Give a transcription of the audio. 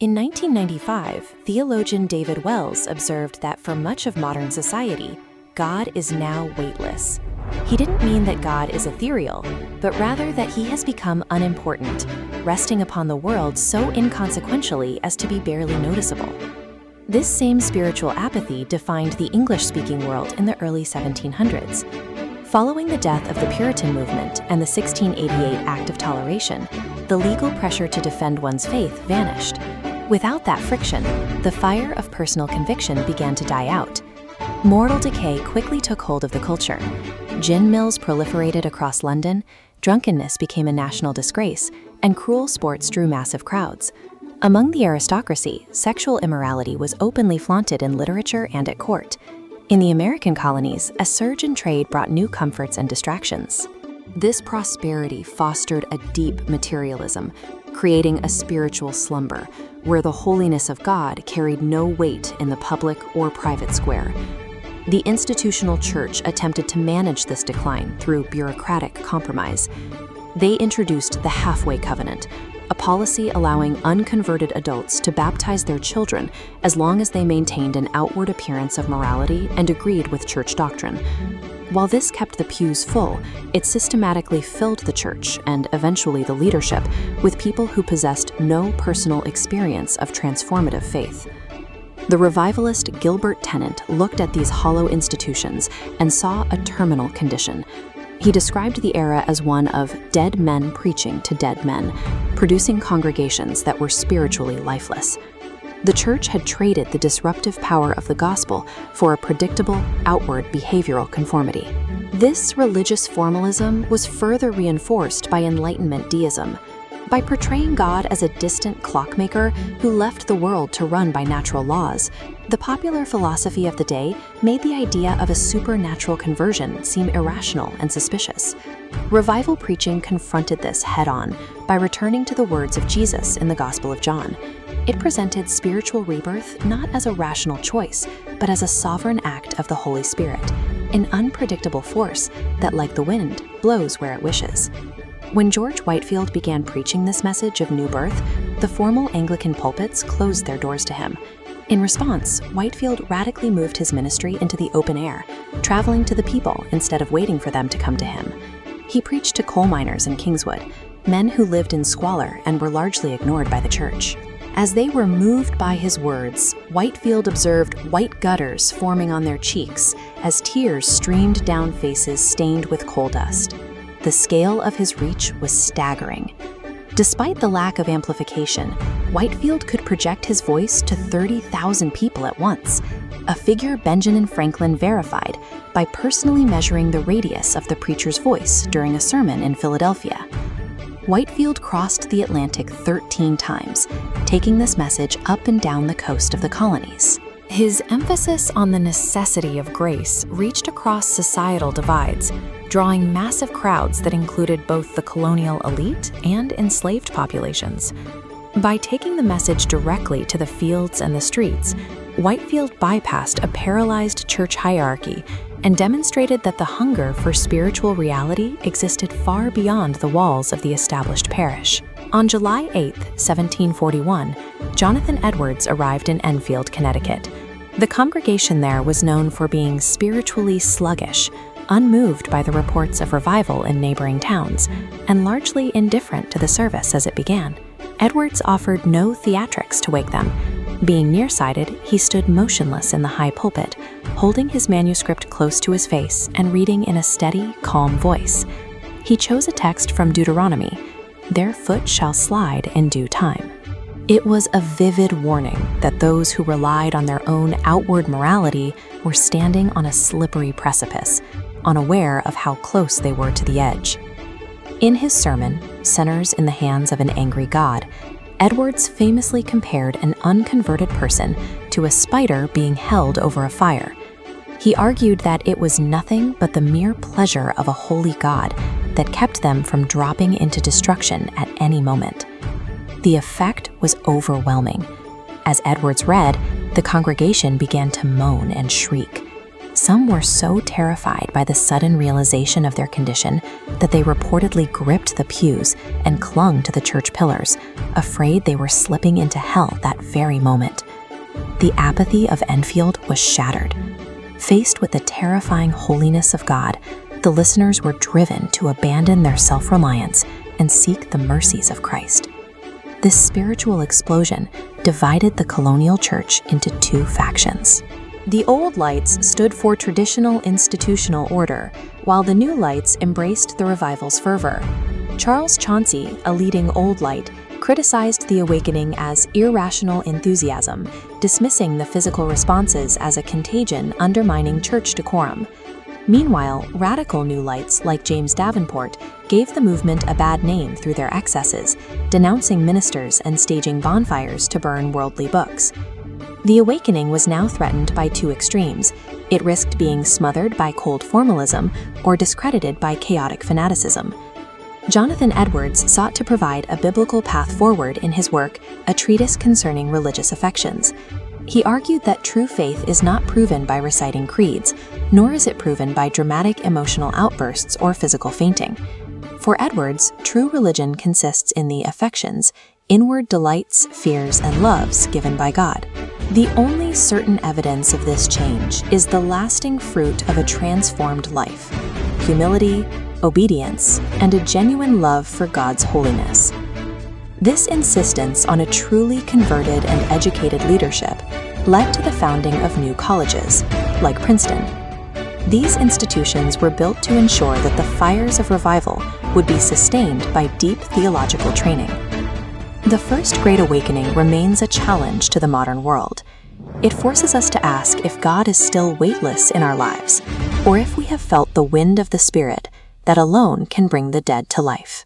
In 1995, theologian David Wells observed that for much of modern society, God is now weightless. He didn't mean that God is ethereal, but rather that he has become unimportant, resting upon the world so inconsequentially as to be barely noticeable. This same spiritual apathy defined the English-speaking world in the early 1700s. Following the death of the Puritan movement and the 1688 Act of Toleration, the legal pressure to defend one's faith vanished. Without that friction, the fire of personal conviction began to die out. Moral decay quickly took hold of the culture. Gin mills proliferated across London, drunkenness became a national disgrace, and cruel sports drew massive crowds. Among the aristocracy, sexual immorality was openly flaunted in literature and at court. In the American colonies, a surge in trade brought new comforts and distractions. This prosperity fostered a deep materialism, creating a spiritual slumber, where the holiness of God carried no weight in the public or private square. The institutional church attempted to manage this decline through bureaucratic compromise. They introduced the halfway covenant, a policy allowing unconverted adults to baptize their children as long as they maintained an outward appearance of morality and agreed with church doctrine. While this kept the pews full, it systematically filled the church, and eventually the leadership, with people who possessed no personal experience of transformative faith. The revivalist Gilbert Tennant looked at these hollow institutions and saw a terminal condition. He described the era as one of dead men preaching to dead men, producing congregations that were spiritually lifeless. The church had traded the disruptive power of the gospel for a predictable, outward behavioral conformity. This religious formalism was further reinforced by Enlightenment deism. By portraying God as a distant clockmaker who left the world to run by natural laws, the popular philosophy of the day made the idea of a supernatural conversion seem irrational and suspicious. Revival preaching confronted this head-on by returning to the words of Jesus in the Gospel of John. It presented spiritual rebirth not as a rational choice, but as a sovereign act of the Holy Spirit, an unpredictable force that, like the wind, blows where it wishes. When George Whitefield began preaching this message of new birth, the formal Anglican pulpits closed their doors to him. In response, Whitefield radically moved his ministry into the open air, traveling to the people instead of waiting for them to come to him. He preached to coal miners in Kingswood, men who lived in squalor and were largely ignored by the church. As they were moved by his words, Whitefield observed white gutters forming on their cheeks as tears streamed down faces stained with coal dust. The scale of his reach was staggering. Despite the lack of amplification, Whitefield could project his voice to 30,000 people at once, a figure Benjamin Franklin verified by personally measuring the radius of the preacher's voice during a sermon in Philadelphia. Whitefield crossed the Atlantic 13 times, taking this message up and down the coast of the colonies. His emphasis on the necessity of grace reached across societal divides, drawing massive crowds that included both the colonial elite and enslaved populations. By taking the message directly to the fields and the streets, Whitefield bypassed a paralyzed church hierarchy and demonstrated that the hunger for spiritual reality existed far beyond the walls of the established parish. On July 8, 1741, Jonathan Edwards arrived in Enfield, Connecticut. The congregation there was known for being spiritually sluggish, unmoved by the reports of revival in neighboring towns, and largely indifferent to the service as it began. Edwards offered no theatrics to wake them. Being nearsighted, he stood motionless in the high pulpit, holding his manuscript close to his face and reading in a steady, calm voice. He chose a text from Deuteronomy, "Their foot shall slide in due time." It was a vivid warning that those who relied on their own outward morality were standing on a slippery precipice, unaware of how close they were to the edge. In his sermon, Sinners in the Hands of an Angry God, Edwards famously compared an unconverted person to a spider being held over a fire. He argued that it was nothing but the mere pleasure of a holy God that kept them from dropping into destruction at any moment. The effect was overwhelming. As Edwards read, the congregation began to moan and shriek. some were so terrified by the sudden realization of their condition that they reportedly gripped the pews and clung to the church pillars, afraid they were slipping into hell that very moment. The apathy of Enfield was shattered. Faced with the terrifying holiness of God, the listeners were driven to abandon their self-reliance and seek the mercies of Christ. This spiritual explosion divided the colonial church into two factions. The old lights stood for traditional institutional order, while the new lights embraced the revival's fervor. Charles Chauncey, a leading old light, criticized the awakening as irrational enthusiasm, dismissing the physical responses as a contagion undermining church decorum. Meanwhile, radical new lights like James Davenport gave the movement a bad name through their excesses, denouncing ministers and staging bonfires to burn worldly books. The awakening was now threatened by two extremes. It risked being smothered by cold formalism or discredited by chaotic fanaticism. Jonathan Edwards sought to provide a biblical path forward in his work, A Treatise Concerning Religious Affections. He argued that true faith is not proven by reciting creeds, nor is it proven by dramatic emotional outbursts or physical fainting. For Edwards, true religion consists in the affections, inward delights, fears, and loves given by God. The only certain evidence of this change is the lasting fruit of a transformed life: humility, obedience, and a genuine love for God's holiness. This insistence on a truly converted and educated leadership led to the founding of new colleges, like Princeton. These institutions were built to ensure that the fires of revival would be sustained by deep theological training. The First Great Awakening remains a challenge to the modern world. It forces us to ask if God is still weightless in our lives, or if we have felt the wind of the Spirit that alone can bring the dead to life.